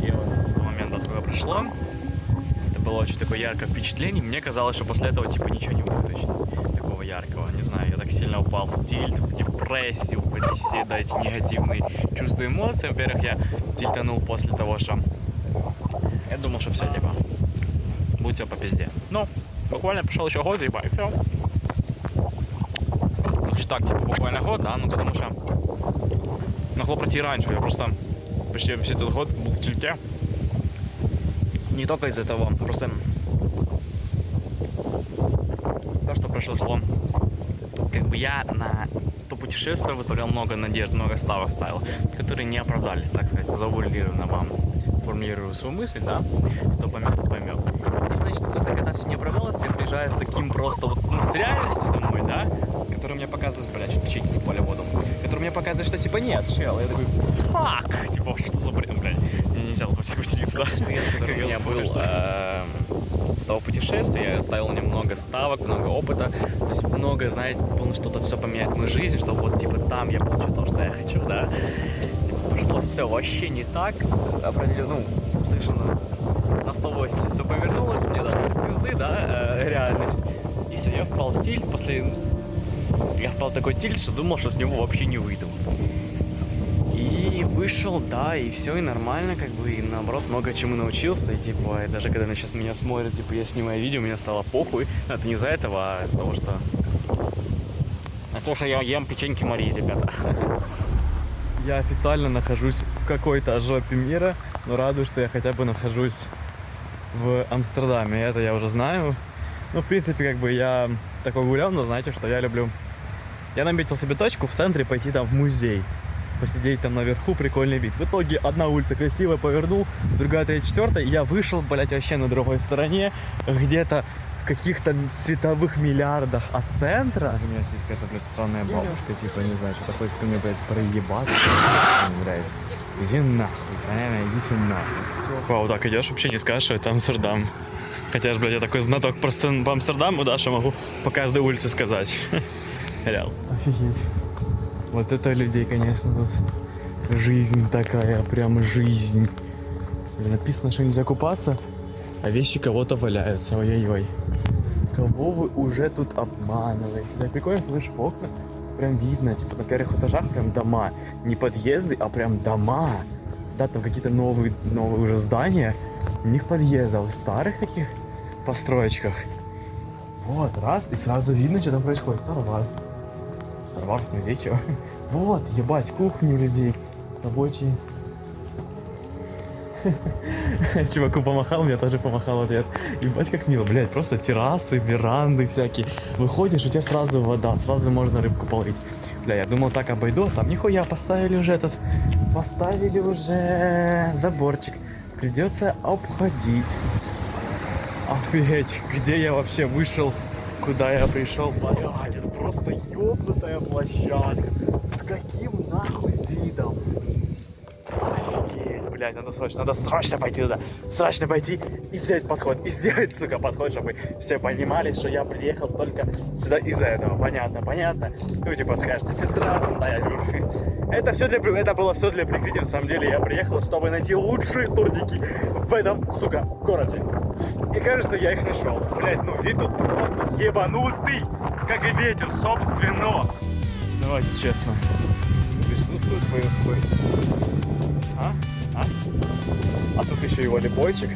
И вот с того момента, сколько прошло, это было очень такое яркое впечатление. Мне казалось, что после этого, типа, ничего не будет очень такого яркого. Не знаю, я так сильно упал в тильт, в депрессию, в эти все, да, эти негативные чувства и эмоции. Во-первых, я тильтанул после того, что я думал, что все, типа, будет все по пизде. Но буквально прошел еще год, типа, и все. Значит так, типа, буквально год, да, ну потому что могло пройти раньше. Я просто почти весь этот год был в тильте. Не только из-за того, просто то, что произошло. Как бы я на то путешествие выставлял много надежд, много ставок ставил, которые не оправдались, так сказать, завуалированно вам формулирую свою мысль, да, кто поймет, тот поймет. И, значит, кто-то, когда все не оправдалось, все приезжает с таким просто вот, ну, с реальности домой, да, который мне показывает, блядь, что чуть не поле воду, который мне показывает, что, типа, нет, чел, я такой, фак, типа, что за бред, блядь, мне нельзя было всех усилиться, да, который у меня был с того путешествия, я ставил немного ставок, много опыта, то есть много, знаете, было что-то все поменять в мою жизнь, чтобы вот, типа, там я получу то, что я хочу, да. Пошло все вообще не так, определенно, ну, совершенно на 180 все повернулось, мне дали пизды, да, реальность. И все, я впал в тильт, я впал в такой тильт, что думал, что с него вообще не выйду. И И вышел, да, и все, и нормально, как бы, и наоборот, много чему научился, и типа, и даже когда сейчас меня смотрят, типа, я снимаю видео, мне стало похуй, это не из-за этого, а из-за того, что... я ем печеньки Марии, ребята. Я официально нахожусь в какой-то жопе мира, но радуюсь, что я хотя бы нахожусь в Амстердаме, это я уже знаю. Ну, в принципе, как бы я такой гулял, но знаете, что я люблю... Я наметил себе точку в центре пойти там в музей, посидеть там наверху, прикольный вид. В итоге одна улица красивая, повернул, другая, третья, четвертая, и я вышел, блять, вообще на другой стороне, где-то в каких-то световых миллиардах от центра. У меня сидит какая-то, блядь, странная бабушка, типа, не знаю, что такое, ко мне, блядь, проебаться, блядь. Иди нахуй, понятно, идите нахуй. Все. Вау, так идешь, вообще не скажешь, что это Амстердам. Хотя ж, блядь, я такой знаток просто по Амстердаму, да, что могу по каждой улице сказать. Реал. Офигеть. Вот это людей, конечно, тут жизнь такая, прям жизнь. Блин, написано, что нельзя купаться, а вещи кого-то валяются. Ой-ой-ой. Кого вы уже тут обманываете? Да, прикольно, слышишь, в окна прям видно, типа на первых этажах прям дома. Не подъезды, а прям дома. Да, там какие-то новые уже здания. У них подъезды, а вот в старых таких построечках. Вот, раз, и сразу видно, что там происходит. Старварс, музей, чего? Вот, ебать, кухни у людей рабочие. Чуваку помахал, мне тоже помахал в ответ. Ебать, как мило, блядь, просто террасы, веранды всякие. Выходишь, у тебя сразу вода, сразу можно рыбку половить. Бля, я думал, так обойду, а там нихуя, поставили уже заборчик. Придется обходить. Офигеть, где я вообще вышел, куда я пришел. Блядь, это просто ёбнутая площадка. С каким нахуй видом? Офигеть, блядь, надо срочно пойти туда. Срочно пойти и сделать подход. И сделать, сука, подход, чтобы все понимали, что я приехал только сюда из-за этого. Понятно. Ну, типа, скажете, сестра, там, да, это было все для прикрытия. На самом деле, я приехал, чтобы найти лучшие турники в этом, сука, городе. И кажется, я их нашел. Блядь, ну вид тут просто ебанутый, как и ветер, собственно. Давайте честно. Присутствует свой. А тут еще и волейбольчик.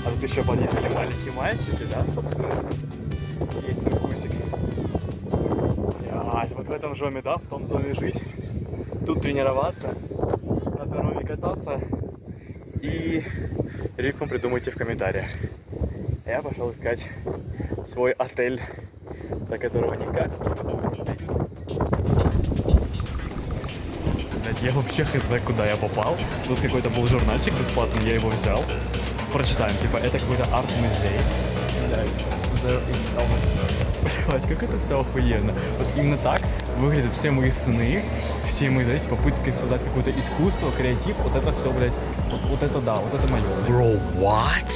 А тут еще подъехали маленькие мальчики, да, собственно. Есть свой вкусик. Вот в этом жоме, да, в том доме жить. Тут тренироваться, на здоровье кататься. И рифм придумайте в комментариях. Я пошел искать свой отель, до которого никак не могу дойти. Я вообще хз, куда я попал. Тут какой-то был журнальчик бесплатный, я его взял. Прочитаем, типа, это какой-то арт-музей. Блять, как это все охуенно. Вот именно так выглядят все мои сны, все мои, знаете, попытки создать какое-то искусство, креатив. Вот это все, блядь, вот это да, вот это мое. Bro, what?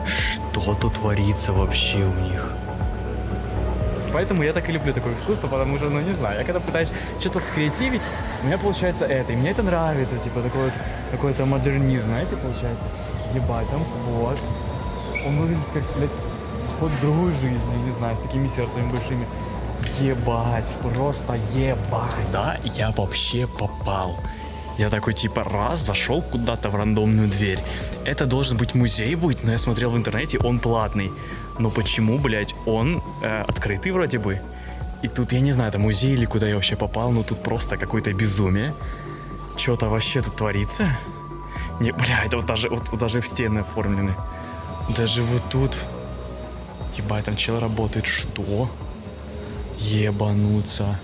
Что тут творится вообще у них? Поэтому я так и люблю такое искусство, потому что, ну не знаю, я когда пытаюсь что-то скреативить, у меня получается это, и мне это нравится, типа такой вот какой-то модернизм, знаете, получается. Ебать, там вот. Он выглядит как, блядь, ход в другую жизнь, я не знаю, с такими сердцами большими. Ебать, просто ебать. Куда я вообще попал? Я такой типа раз зашел куда-то в рандомную дверь. Это должен быть музей будет, но я смотрел в интернете, он платный. Но почему, блядь, он открытый вроде бы? И тут я не знаю, это музей или куда я вообще попал, но тут просто какое-то безумие. Что-то вообще тут творится? Не, бля, это вот даже в стены оформлены. Даже вот тут. Ебать, там чел работает. Что? Ебануться.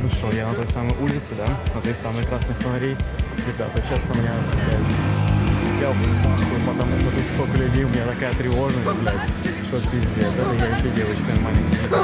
Ну что, я на той самой улице, да? На той самой красных фонарей. Ребята, честно, меня, блядь, я нахуй, потому что тут столько людей, у меня такая тревожность, блядь, что пиздец. Это я еще девочка маленькая.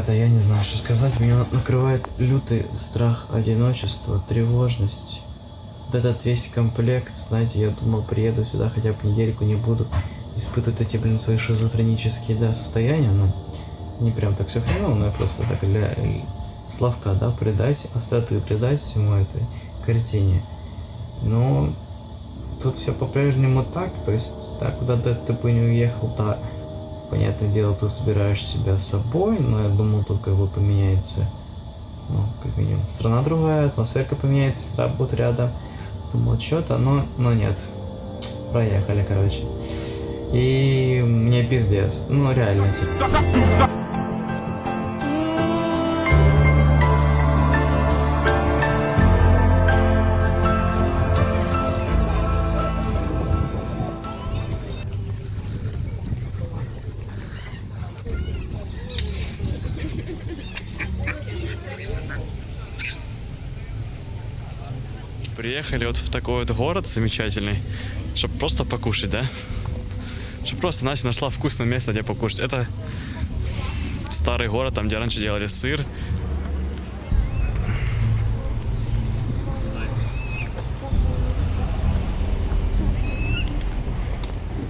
ребята, я не знаю, что сказать. Меня накрывает лютый страх одиночества, тревожность. Вот этот весь комплект, знаете, я думал, приеду сюда хотя бы недельку, не буду испытывать эти, блин, свои шизофренические, да, состояния, но не прям так все хреново, но я просто так для Славка, да, придать, остаток придать всему этой картине. Но тут все по-прежнему так, то есть так, куда-то ты бы не уехал, да, понятное дело, ты собираешь себя с собой, но я думал, тут как бы поменяется, ну, как минимум, страна другая, атмосферка поменяется, страна будет рядом, думал, что-то, но нет, проехали, короче. И мне пиздец, ну реально, типа. Приехали вот в такой вот город замечательный, чтобы просто покушать, да? Чтобы просто Настя нашла вкусное место, где покушать. Это старый город, там, где раньше делали сыр.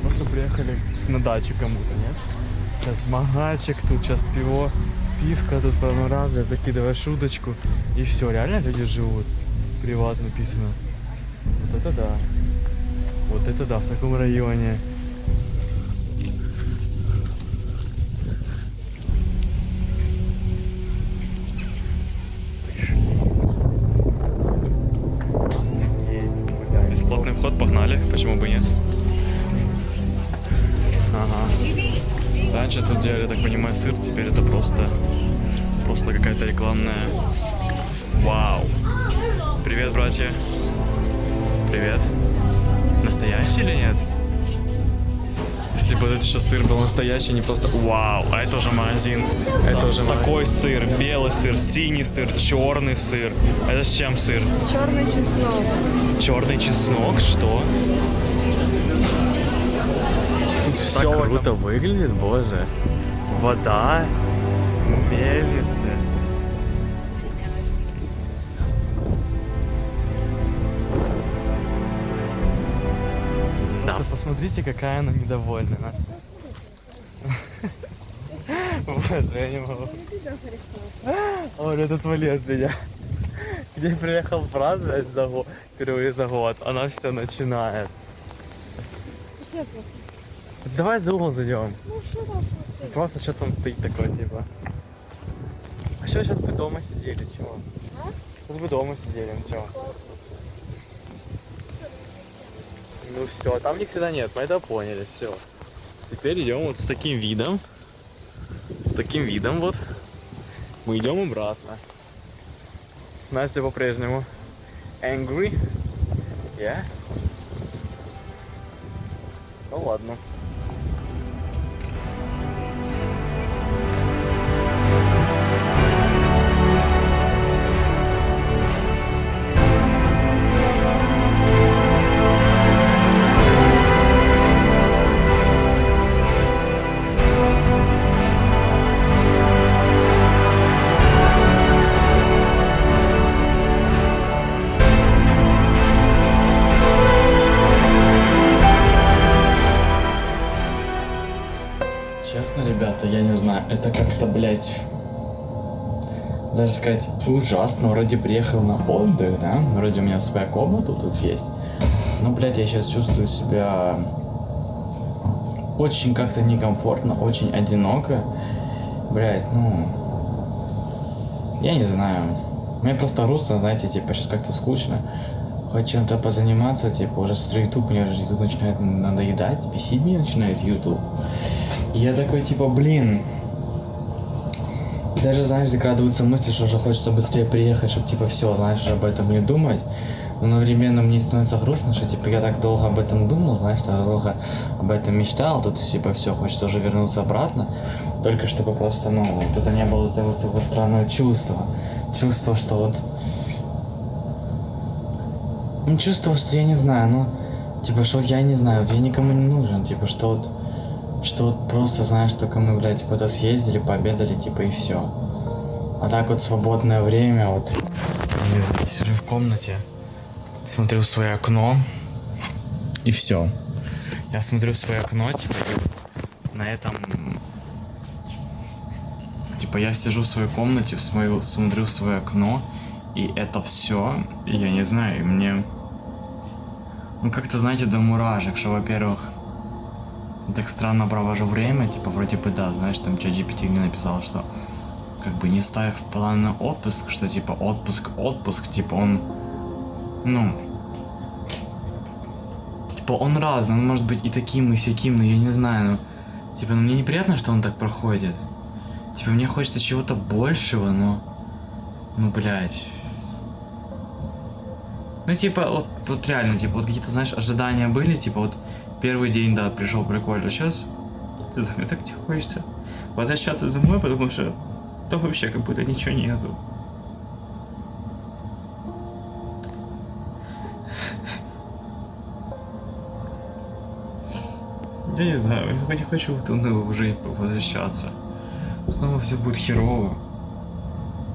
Просто приехали на дачу кому-то, нет? Сейчас магачик, тут сейчас пивка, тут разное, закидываешь удочку. И все, реально люди живут. Приват написано. Вот это да. Вот это да, в таком районе. Бесплатный вход, погнали. Почему бы нет? Ага. Раньше тут делали, так понимаю, сыр, теперь это просто какая-то рекламная. Вау. Привет, братья. Привет. Настоящий или нет? Если бы этот еще сыр был настоящий, не просто вау, а это уже магазин. Это уже такой сыр, белый сыр, синий сыр, черный сыр. Это с чем сыр? Черный чеснок. Черный чеснок, что? Тут все круто выглядит, боже. Вода, мельницы. Посмотрите, какая она недовольная, Настя. Боже, я не могу. Оля, это отвали от меня. Где приехал праздновать впервые за год, она все начинает. Давай за угол зайдем. Просто что там стоит такое, типа. А что сейчас бы дома сидели, чего? Сейчас бы дома сидели, чего? Ну все, там никогда нет, мы это поняли, все. Теперь идем вот с таким видом. С таким видом вот. Мы идем обратно. Настя по-прежнему angry. Yeah. Ну ладно. Честно, ребята, я не знаю, это как-то, блять, даже сказать, ужасно. Вроде приехал на отдых, да, вроде у меня своя комната тут есть. Но, блять, я сейчас чувствую себя очень как-то некомфортно, очень одиноко. Блять, ну, я не знаю. Мне просто грустно, знаете, типа, сейчас как-то скучно. Хоть чем-то позаниматься, типа, уже смотрю YouTube, мне уже YouTube начинает надоедать, бесить меня начинает YouTube. И я такой, типа, блин. И даже, знаешь, закрадываются мысли, что уже хочется быстрее приехать, чтобы, типа, все, знаешь, об этом не думать. Но одновременно мне становится грустно, что, типа, я так долго об этом думал, знаешь, так долго об этом мечтал, тут, типа, все, хочется уже вернуться обратно. Только чтобы просто, ну, вот это не было этого странного чувства. Чувство, что вот... Ну, чувство, что я не знаю, ну, типа, что вот я не знаю, вот я никому не нужен, типа, что вот просто, знаешь, только мы, блядь, куда-то съездили, пообедали, типа, и все. А так вот свободное время, вот, я не знаю, сижу в комнате, смотрю в свое окно, и все. Я смотрю в свое окно, типа, и на этом... Типа, я сижу в своей комнате, смотрю в свое окно, и это все, я не знаю, и мне... Ну, как-то, знаете, до мурашек, что, во-первых, так странно провожу время, типа, вроде бы, да, знаешь, там ChatGPT мне написал, что, как бы, не ставь план на отпуск, что, типа, отпуск, типа, он, ну, типа, он разный, он может быть и таким, и сяким, но я не знаю, ну, типа, ну, мне неприятно, что он так проходит, типа, мне хочется чего-то большего, но, ну, блядь. Ну, типа, вот реально, типа, вот какие-то, знаешь, ожидания были, типа, вот первый день, да, пришел прикольно, сейчас мне так не хочется возвращаться домой, потому что там вообще как будто ничего нету. Я не знаю, я не хочу в эту унылую жизнь возвращаться. Снова все будет херово.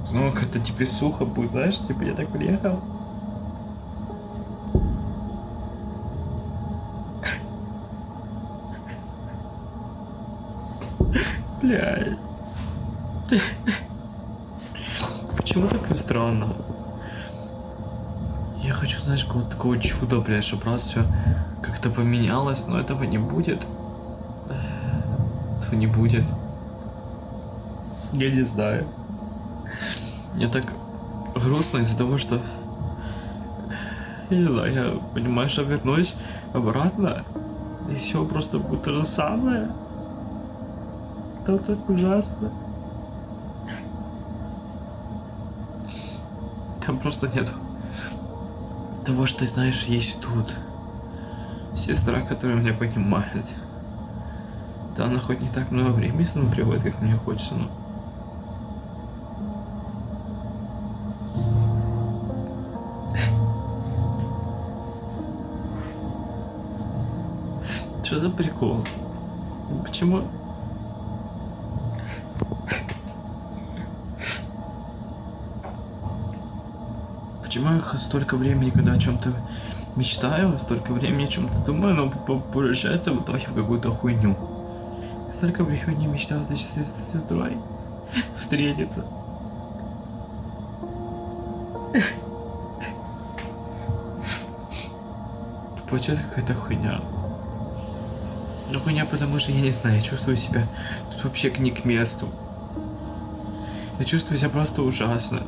Снова какая-то депрессуха будет, знаешь, типа, я так приехал. Блядь. Почему так странно? Я хочу, знаешь, какого-то такого чуда, блядь, чтобы раз все как-то поменялось, но этого не будет. Этого не будет. Я не знаю. Мне так грустно из-за того, что... Я не знаю, я понимаю, что вернусь обратно, и все просто будет то же самое. Это так ужасно. Там просто нет того, что, знаешь, есть тут. Сестра, которая меня понимает. Да, она хоть не так много времени со мной приводит, как мне хочется, но... Что за прикол? Почему? Почему я столько времени, когда о чем-то мечтаю, столько времени о чем-то думаю, но превращается в итоге в какую-то хуйню. Я столько времени мечтал с сестрой встретиться. Получается какая-то хуйня. Ну хуйня, потому что я не знаю, я чувствую себя тут вообще не к месту. Я чувствую себя просто ужасно.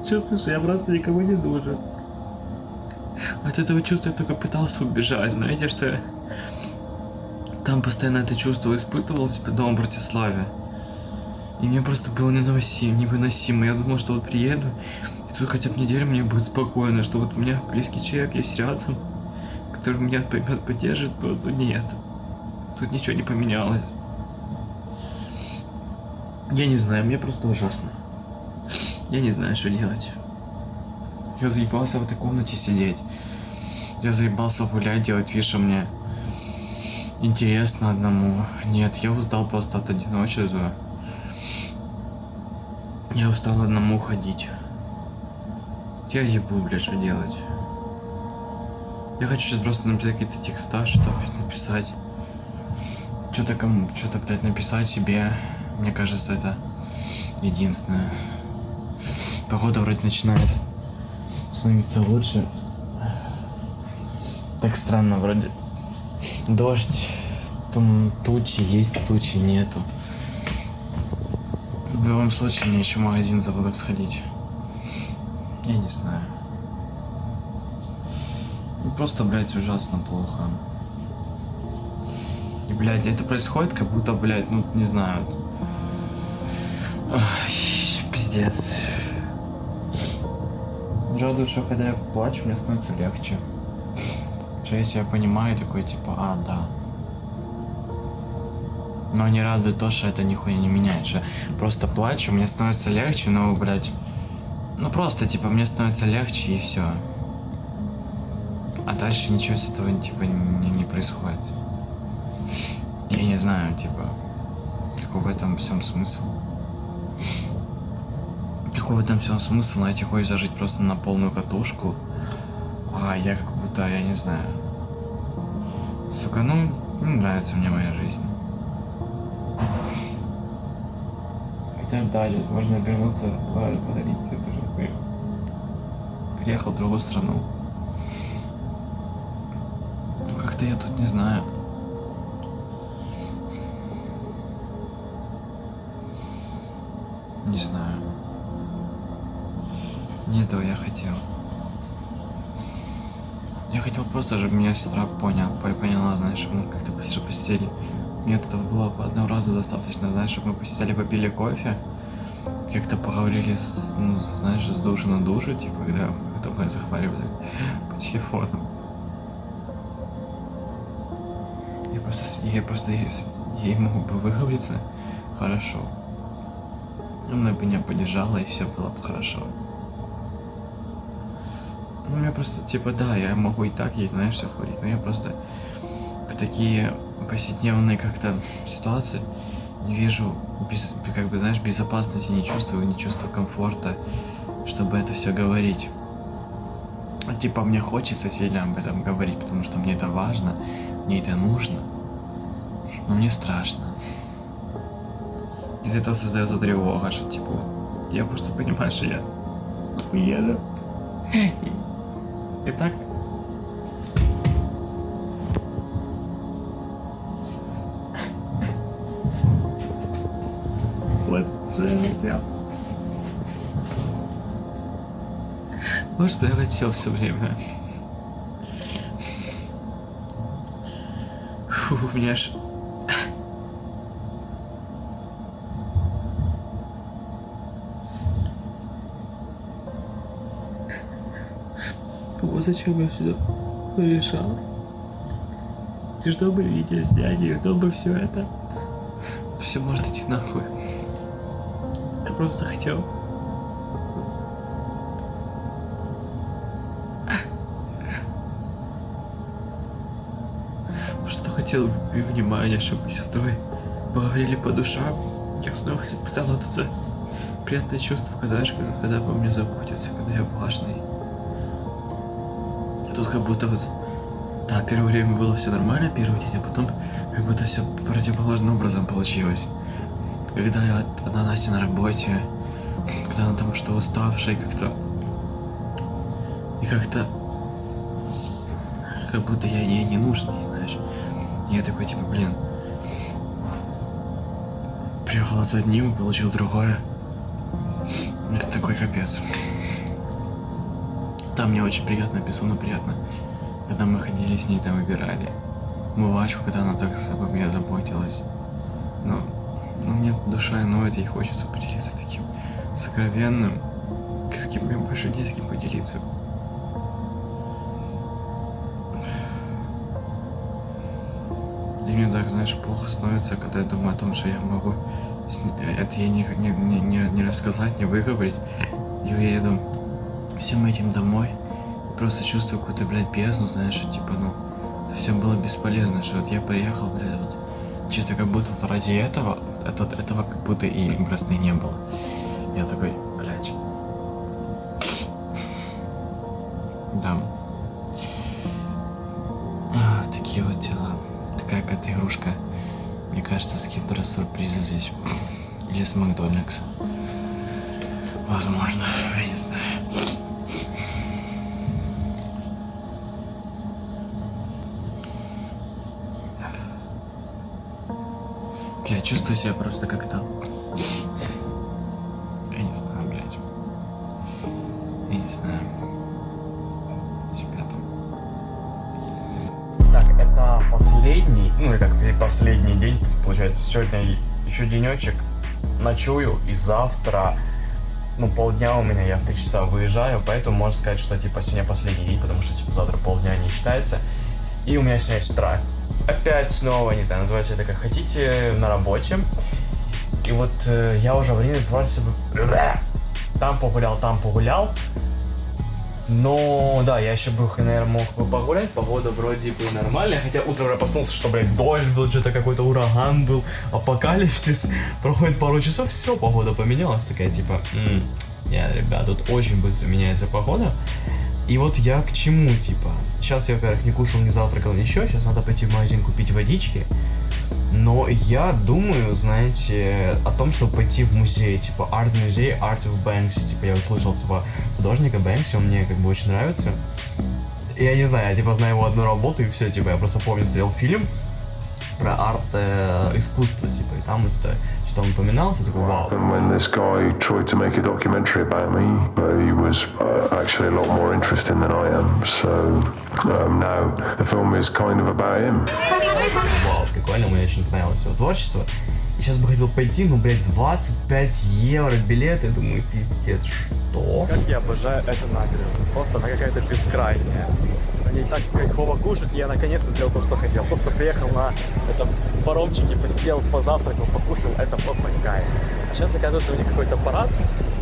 Чувствую, что я просто никому не нужен. От этого чувства я только пытался убежать. Знаете, что я там постоянно это чувство испытывал себя дома в Братиславе. И мне просто было невыносимо. Я думал, что вот приеду, и тут хотя бы неделю мне будет спокойно, что вот у меня близкий человек есть рядом, который меня поймет, поддержит, то нет. Тут ничего не поменялось. Я не знаю, мне просто ужасно. Я не знаю, что делать. Я заебался в этой комнате сидеть. Я заебался гулять, делать вид, что мне интересно одному. Нет, я устал просто от одиночества. Я устал одному ходить. Я ебу, блядь, что делать. Я хочу сейчас просто написать какие-то текста, что-то написать. Что-то кому, что-то, блядь, написать себе. Мне кажется, это единственное. Погода вроде начинает становиться лучше. Так странно, вроде дождь, тучи есть, тучи нету. В любом случае, мне еще в магазин забуду сходить. Я не знаю. Просто, блядь, ужасно плохо. И, блядь, это происходит, как будто, блядь, ну, не знаю. Ой, пиздец. Радует, что когда я плачу, мне становится легче. Что я себя понимаю, такой, типа, да. Но не радует то, что это нихуя не меняет. Что просто плачу, мне становится легче, но, блядь, ну просто, типа, мне становится легче и все. А дальше ничего с этого, типа, не происходит. Я не знаю, типа, какой в этом всем смысл? Какой в этом всем смысл? Знаете, хочешь зажить просто на полную катушку, а я как будто, я не знаю. Сука, ну, не нравится мне моя жизнь. Хотя да, здесь можно обернуться, подарить это же. Переехал в другую страну. Ну как-то я тут не знаю. Не знаю. Не этого я хотел. Я хотел просто, чтобы меня сестра поняла, знаешь, чтобы мы как-то быстро посидели. Мне этого было по одному разу достаточно, знаешь, чтобы мы посидели, попили кофе, как-то поговорили, ну, знаешь, с души на душу, типа, когда мы захваливали по телефону. Я ей мог бы выговориться хорошо. Она бы меня поддержала, и все было бы хорошо. Ну, я просто, типа, да, я могу и так ей, знаешь, все говорить, но я просто в такие повседневные как-то ситуации не вижу, как бы, знаешь, безопасности, не чувствую комфорта, чтобы это все говорить. Типа, мне хочется сильно об этом говорить, потому что мне это важно, мне это нужно, но мне страшно. Из-за этого создается тревога, что, типа, я просто понимаю, что я уеду. И так. Вот что я хотел. Вот что я хотел все время. Фу, у меня аж... Вот зачем я сюда решал? Чтобы видео снять, и чтобы все это... Все может идти нахуй. Я просто хотел... Просто хотел и внимания, чтобы мы с сестрой поговорили по душам. Я снова испытал вот это приятное чувство, когда обо мне заботятся, когда я важный. Тут как будто вот, да, первое время было все нормально, первый день, а потом как будто все противоположным образом получилось. Когда одна Настя на работе, когда она там что уставшая как-то, и как-то, как будто я ей не нужен, знаешь. И я такой, типа, блин, приехала с одним, получил другое. Это такой капец. Там мне очень приятно, безумно приятно, когда мы ходили с ней, там выбирали умывачку, когда она так обо мне заботилась. Но мне душа ноет, ей хочется поделиться таким сокровенным, с кем мне больше не с кем поделиться. И мне так, знаешь, плохо становится, когда я думаю о том, что я могу это ей не рассказать, не выговорить. И уеду всем этим домой. И просто чувствую какую-то, блядь, бездну, знаешь, что, типа, ну, это все было бесполезно, что вот я приехал, блядь, вот, чисто как будто вот ради этого как будто и просто и не было. Я такой, блядь. Да. Такие вот дела. Такая какая-то игрушка. Мне кажется, с киндер-сюрприза здесь. Или с Макдональдса. Возможно, я не знаю. Я чувствую себя просто как-то... Я не знаю, блядь. Я не знаю. Ребята. Так, это последний, ну и как последний день, получается, сегодня еще денечек, ночую, и завтра, ну, полдня у меня, я в 3 часа выезжаю, поэтому можно сказать, что, типа, сегодня последний день, потому что, типа, завтра полдня не считается, и у меня сегодня сестра. Опять снова, не знаю, называйте это как хотите, на работе. И вот я уже время бывает себе... Там погулял. Но, да, я еще бы, наверное, мог бы погулять, погода вроде бы нормальная, хотя утром я проснулся, что, блядь, дождь был, что-то какой-то ураган был, апокалипсис, проходит пару часов, все, погода поменялась, такая, типа, нет, ребят, тут очень быстро меняется погода, и вот я к чему, типа, сейчас я, во-первых, не кушал, не завтракал, ничего, сейчас надо пойти в магазин купить водички, но я думаю, знаете, о том, чтобы пойти в музей, типа арт-музей Art of Banksy, типа я услышал типа художника Бэнкси, он мне как бы очень нравится. Я не знаю, я типа знаю его одну работу и все, типа я просто помню, смотрел фильм про арт-искусство, типа, и там это что он упоминался, такой вау. And when this guy tried to make a documentary about me, but he was actually a lot more interesting than I am, so now the film is kind of about him. Вау, прикольно, мне очень понравилось его творчество. И сейчас бы хотел пойти, ну, блядь, 25 евро билеты, думаю, пиздец, что? Как я обожаю эту набережную. Просто она какая-то бескрайняя. На ней так кайфово кушать, и я наконец-то сделал то, что хотел. Просто приехал на этом паромчике, посидел, позавтракал, покушал, это просто кайф. А сейчас, оказывается, у них какой-то парад.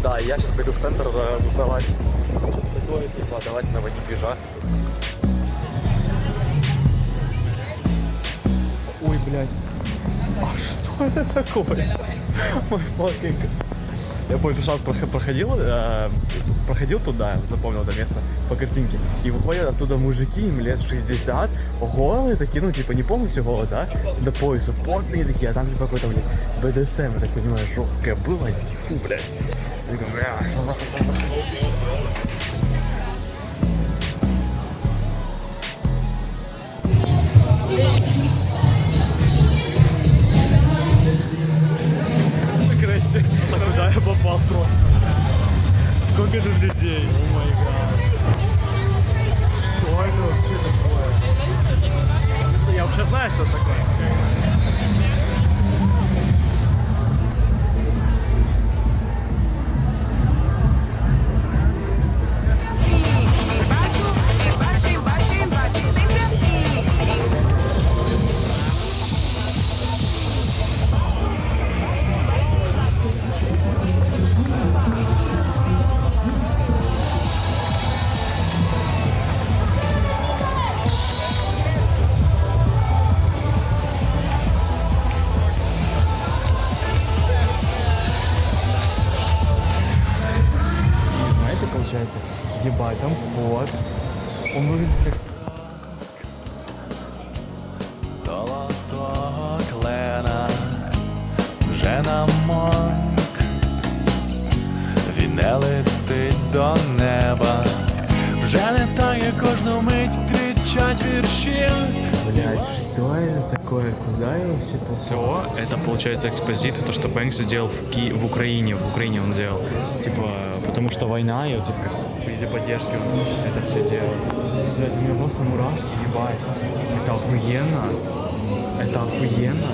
Да, и я сейчас пойду в центр узнавать, что такое, типа, давайте наводить движа. Ой, блядь. А что это такое? Мой fucking... Я помню, первый раз проходил туда, запомнил это место по картинке, и выходят оттуда мужики, им лет 60, голые такие, ну типа не полностью голые, да, до пояса, потные такие, а там типа какой-то, блядь, БДСМ, я так понимаю, жесткое было, и такие, фу, блядь. Я говорю, бля, что за... Куда я попал просто? Сколько тут людей? О май гад. Что это вообще такое? Я вообще знаю, что это такое. Ебать, там кот. Он выглядит как... Золотого клена вже намок, він не летить до неба, вже не так, як кожну мить кричать вірші. Блять, что это такое? Куда я вообще попал? Все, это получается экспозиты, то, что Бэнкси делал в Украине он делал. Типа, потому что война, и вот, типа, в виде поддержки он это все делал. Блять, у меня просто мурашки, ебать. Это охуенно. Это охуенно.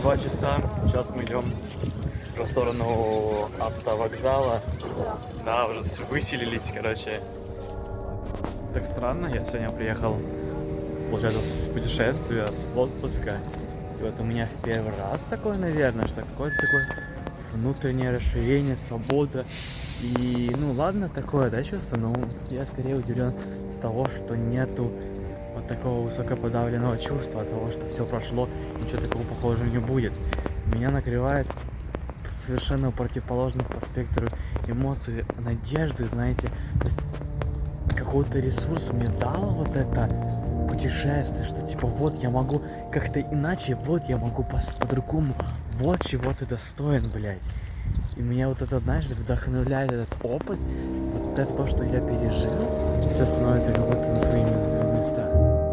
2 часа, сейчас мы идем в сторону автовокзала. Да, уже выселились, короче. Так странно, я сегодня приехал, получается, с путешествия, с отпуска. И вот у меня в первый раз такое, наверное, что какое-то такое внутреннее расширение, свобода. И, ну ладно, такое, да, чувство, но я скорее удивлен с того, что нету вот такого высокоподавленного чувства, от того, что все прошло, ничего такого похожего не будет. Меня накрывает совершенно противоположных по спектру эмоций, надежды, знаете, то есть какой-то ресурс мне дало вот это путешествие, что типа вот я могу как-то иначе, вот я могу по-другому, вот чего ты достоин, блядь. И меня вот это, знаешь, вдохновляет этот опыт, вот это то, что я пережил, все становится как будто на свои места.